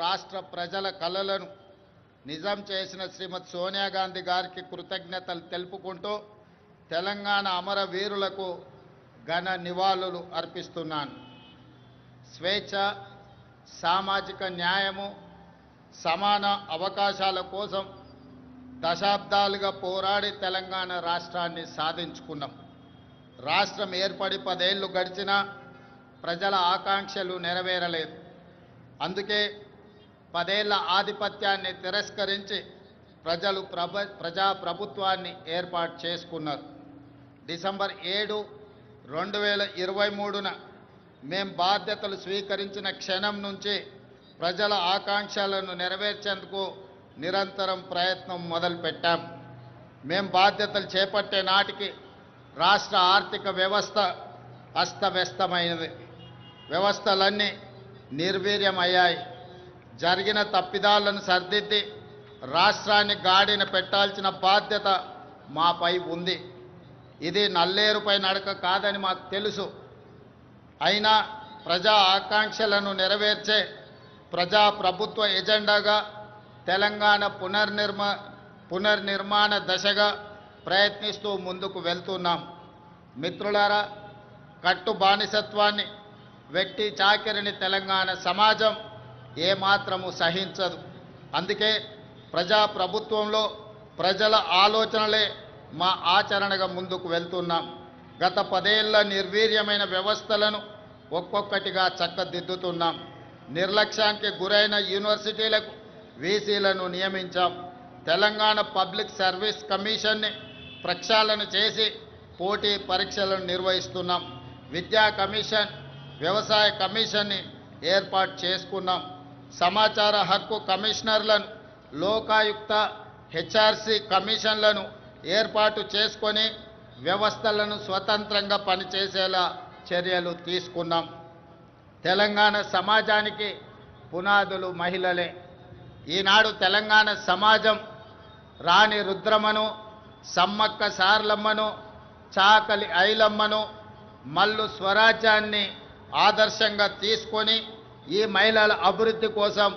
రాష్ట్ర ప్రజల కలలను నిజం చేసిన శ్రీమతి సోనియా గాంధీ గారికి కృతజ్ఞతలు తెలుపుకుంటూ తెలంగాణ అమరవీరులకు ఘన నివాళులు అర్పిస్తున్నాను. స్వేచ్ఛ, సామాజిక న్యాయము, సమాన అవకాశాల కోసం దశాబ్దాలుగా పోరాడి తెలంగాణ రాష్ట్రాన్ని సాధించుకున్నాం. రాష్ట్రం ఏర్పడి 10 ఏళ్లు గడిచినా ప్రజల ఆకాంక్షలు నెరవేరలేదు. అందుకే 10 ఏళ్ల ఆధిపత్యాన్ని తిరస్కరించి ప్రజలు ప్రజాప్రభుత్వాన్ని ఏర్పాటు చేసుకున్నారు. డిసెంబర్ 7, 2023న మేం బాధ్యతలు స్వీకరించిన క్షణం నుంచి ప్రజల ఆకాంక్షలను నెరవేర్చేందుకు నిరంతరం ప్రయత్నం మొదలుపెట్టాం. మేం బాధ్యతలు చేపట్టే నాటికి రాష్ట్ర ఆర్థిక వ్యవస్థ అస్తవ్యస్తమైనది. వ్యవస్థలన్నీ నిర్వీర్యమయ్యాయి. జరిగిన తప్పిదాలను సరిదిద్ది రాష్ట్రాన్ని గాడిన పెట్టాల్సిన బాధ్యత మాపై ఉంది. ఇది నల్లేరుపై నడక కాదని మాకు తెలుసు. అయినా ప్రజా ఆకాంక్షలను నెరవేర్చే ప్రజాప్రభుత్వ ఎజెండాగా తెలంగాణ పునర్నిర్మాణ దశగా ప్రయత్నిస్తూ ముందుకు వెళ్తున్నాం. మిత్రులారా, కట్టు బానిసత్వాన్ని, వెట్టి చాకిరిని తెలంగాణ సమాజం ఏమాత్రము సహించదు. అందుకే ప్రజాప్రభుత్వంలో ప్రజల ఆలోచనలే మా ఆచరణగా ముందుకు వెళ్తున్నాం. గత 10 ఏళ్ల నిర్వీర్యమైన వ్యవస్థలను ఒక్కొక్కటిగా చక్కదిద్దుతున్నాం. నిర్లక్ష్యానికి గురైన యూనివర్సిటీలకు వీసీలను నియమించాం. తెలంగాణ పబ్లిక్ సర్వీస్ కమిషన్ని ప్రక్షాళన చేసి పోటీ పరీక్షలను నిర్వహిస్తున్నాం. విద్యా కమిషన్, వ్యవసాయ కమిషన్ని ఏర్పాటు చేసుకున్నాం. సమాచార హక్కు కమిషనర్లను, లోకాయుక్త, హెచ్ఆర్సీ కమిషన్లను ఏర్పాటు చేసుకొని వ్యవస్థలను స్వతంత్రంగా పనిచేసేలా చర్యలు తీసుకున్నాం. తెలంగాణ సమాజానికి పునాదులు మహిళలే. ఈనాడు తెలంగాణ సమాజం రాణి రుద్రమ్మను, సమ్మక్క సారలమ్మను, చాకలి ఐలమ్మను, మల్లు స్వరాజ్యాన్ని ఆదర్శంగా తీసుకొని ఈ మహిళల అభివృద్ధి కోసం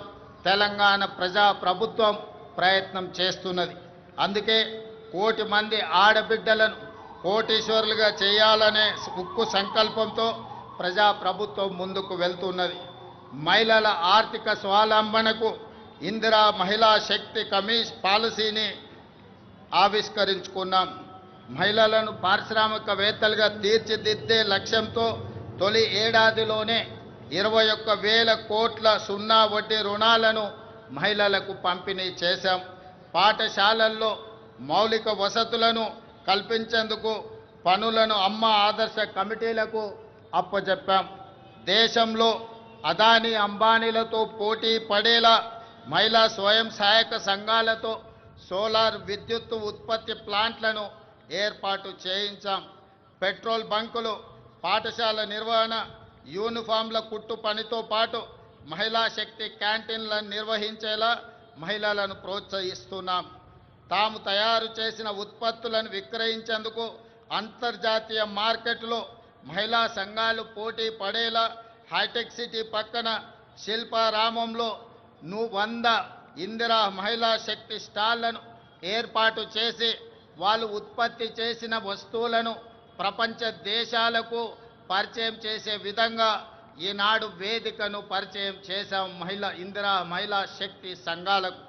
తెలంగాణ ప్రజాప్రభుత్వం ప్రయత్నం చేస్తున్నది. అందుకే 1 కోటి మంది ఆడబిడ్డలను కోటీశ్వరులుగా చేయాలనే ఉక్కు సంకల్పంతో ప్రజాప్రభుత్వం ముందుకు వెళ్తున్నది. మహిళల ఆర్థిక స్వావలంబనకు ఇందిరా మహిళా శక్తి పాలసీని ఆవిష్కరించుకున్నాం. మహిళలను పారిశ్రామికవేత్తలుగా తీర్చిదిద్దే లక్ష్యంతో తొలి ఏడాదిలోనే 21,000 కోట్ల సున్నా వడ్డీ రుణాలను మహిళలకు పంపిణీ చేశాం. పాఠశాలల్లో మౌలిక వసతులను కల్పించేందుకు పనులను అమ్మ ఆదర్శ కమిటీలకు అప్పచెప్పాం. దేశంలో అదానీ అంబానీలతో పోటీ పడేలా మహిళా స్వయం సహాయక సంఘాలతో సోలార్ విద్యుత్ ఉత్పత్తి ప్లాంట్లను ఏర్పాటు చేయించాం. పెట్రోల్ బంకులు, పాఠశాల నిర్వహణ, యూనిఫామ్ల కుట్టు పనితో పాటు మహిళా శక్తి క్యాంటీన్లను నిర్వహించేలా మహిళలను ప్రోత్సహిస్తున్నాం. తాము తయారు చేసిన ఉత్పత్తులను విక్రయించేందుకు అంతర్జాతీయ మార్కెట్లో మహిళా సంఘాలు పోటీ పడేలా హైటెక్ సిటీ పక్కన శిల్పారామంలో 100 ఇందిరా మహిళా శక్తి స్టాళ్లను ఏర్పాటు చేసి వాళ్ళు ఉత్పత్తి చేసిన వస్తువులను ప్రపంచ దేశాలకు పరిచయం చేసే విధంగా ఈనాడు వేదికను పరిచయం చేశాం. ఇందిరా మహిళా శక్తి సంఘాలకు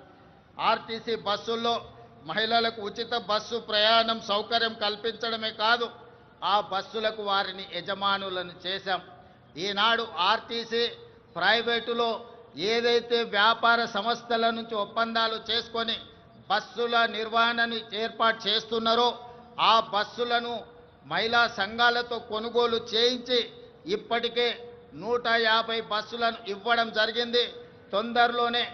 ఆర్టీసీ బస్సుల్లో మహిళలకు ఉచిత బస్సు ప్రయాణం సౌకర్యం కల్పించడమే కాదు, ఆ బస్సులకు వారిని యజమానులను చేశాం. ఈనాడు ఆర్టీసీ ప్రైవేటులో ఏదైతే వ్యాపార సంస్థల నుంచి ఒప్పందాలు చేసుకొని బస్సుల నిర్వహణను ఏర్పాటు చేస్తున్నారో ఆ బస్సులను మహిళా సంఘాలతో కొనుగోలు చేయించి ఇప్పటికే 150 బస్సులను ఇవ్వడం జరిగింది. తొందరలోనే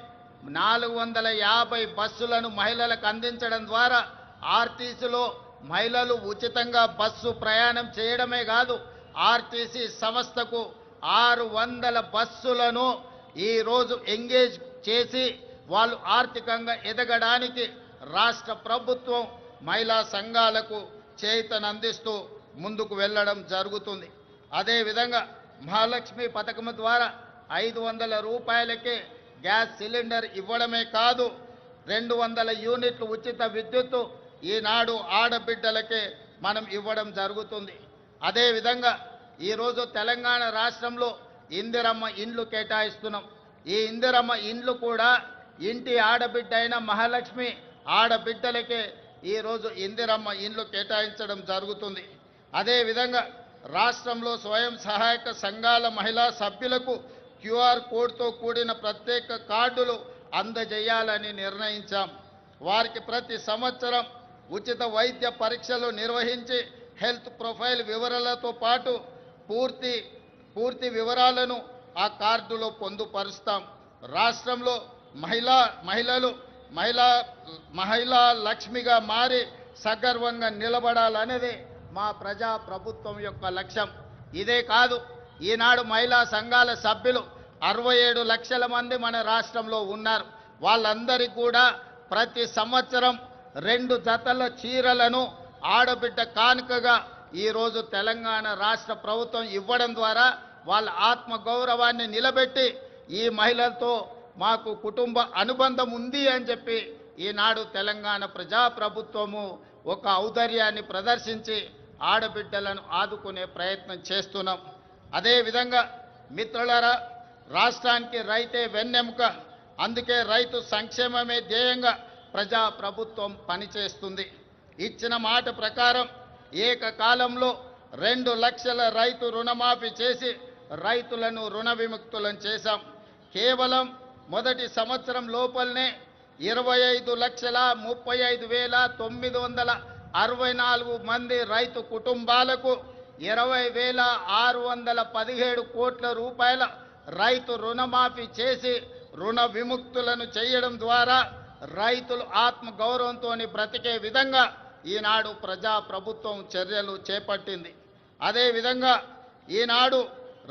450 బస్సులను మహిళలకు అందించడం ద్వారా ఆర్టీసీలో మహిళలు ఉచితంగా బస్సు ప్రయాణం చేయడమే కాదు, ఆర్టీసీ సంస్థకు 600 బస్సులను ఈరోజు ఎంగేజ్ చేసి వాళ్ళు ఆర్థికంగా ఎదగడానికి రాష్ట్ర ప్రభుత్వం మహిళా సంఘాలకు చేయూతనందిస్తూ ముందుకు వెళ్ళడం జరుగుతుంది. అదేవిధంగా మహాలక్ష్మి పథకం ద్వారా 500 రూపాయలకే గ్యాస్ సిలిండర్ ఇవ్వడమే కాదు 200 యూనిట్లు ఉచిత విద్యుత్తు ఈనాడు ఆడబిడ్డలకే మనం ఇవ్వడం జరుగుతుంది. అదేవిధంగా ఈరోజు తెలంగాణ రాష్ట్రంలో ఇందిరమ్మ ఇండ్లు కేటాయిస్తున్నాం. ఈ ఇందిరమ్మ ఇండ్లు కూడా ఇంటి ఆడబిడ్డ అయిన మహాలక్ష్మి ఆడబిడ్డలకే ఈరోజు ఇందిరమ్మ ఇండ్లు కేటాయించడం జరుగుతుంది. అదేవిధంగా రాష్ట్రంలో స్వయం సహాయక సంఘాల మహిళా సభ్యులకు క్యూఆర్ కోడ్తో కూడిన ప్రత్యేక కార్డులు అందజేయాలని నిర్ణయించాం. వారికి ప్రతి సంవత్సరం ఉచిత వైద్య పరీక్షలు నిర్వహించి హెల్త్ ప్రొఫైల్ వివరాలతో పాటు పూర్తి వివరాలను ఆ కార్డులో పొందుపరుస్తాం. రాష్ట్రంలో మహిళా లక్ష్మిగా మారి సగర్వంగా నిలబడాలనేది మా ప్రజా ప్రభుత్వం యొక్క లక్ష్యం. ఇదే కాదు, ఈనాడు మహిళా సంఘాల సభ్యులు 67 లక్షల మంది మన రాష్ట్రంలో ఉన్నారు. వాళ్ళందరికీ కూడా ప్రతి సంవత్సరం 2 జతల చీరలను ఆడబిడ్డ కానుకగా ఈరోజు తెలంగాణ రాష్ట్ర ప్రభుత్వం ఇవ్వడం ద్వారా వాళ్ళ ఆత్మగౌరవాన్ని నిలబెట్టి ఈ మహిళలతో మాకు కుటుంబ అనుబంధం ఉంది అని చెప్పి ఈనాడు తెలంగాణ ప్రజాప్రభుత్వము ఒక ఔదార్యాన్ని ప్రదర్శించి ఆడబిడ్డలను ఆదుకునే ప్రయత్నం చేస్తున్నాం. అదేవిధంగా మిత్రులారా, రాష్ట్రానికి రైతే వెన్నెముక. అందుకే రైతు సంక్షేమమే ధ్యేయంగా ప్రజాప్రభుత్వం పనిచేస్తుంది. ఇచ్చిన మాట ప్రకారం ఏకకాలంలో 2 లక్షల రైతు రుణమాఫీ చేసి రైతులను రుణ విముక్తులను చేశాం. కేవలం మొదటి సంవత్సరం లోపలనే 25,35,964 మంది రైతు కుటుంబాలకు 20,617 కోట్ల రూపాయల రైతు రుణమాఫీ చేసి రుణ విముక్తులను చేయడం ద్వారా రైతులు ఆత్మగౌరవంతో బ్రతికే విధంగా ఈనాడు ప్రజాప్రభుత్వం చర్యలు చేపట్టింది. అదేవిధంగా ఈనాడు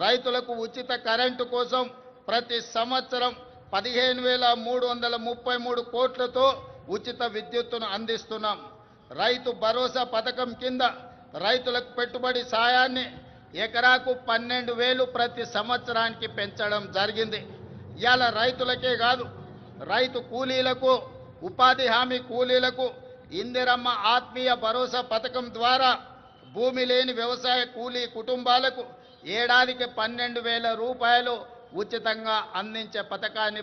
రైతులకు ఉచిత కరెంటు కోసం ప్రతి సంవత్సరం 15,333 కోట్లతో ఉచిత విద్యుత్తును అందిస్తున్నాం. రైతు భరోసా పథకం కింద రైతులకు పెట్టుబడి సాయాన్ని ఎకరాకు 12,000 ప్రతి సంవత్సరానికి పెంచడం జరిగింది. ఇవాళ రైతులకే కాదు, రైతు కూలీలకు, ఉపాధి హామీ కూలీలకు ఇందిరమ్మ ఆత్మీయ భరోసా పథకం ద్వారా భూమి లేని వ్యవసాయ కూలీ కుటుంబాలకు ఏడాదికి 12,000 రూపాయలు ఉచితంగా అందించే పథకాన్ని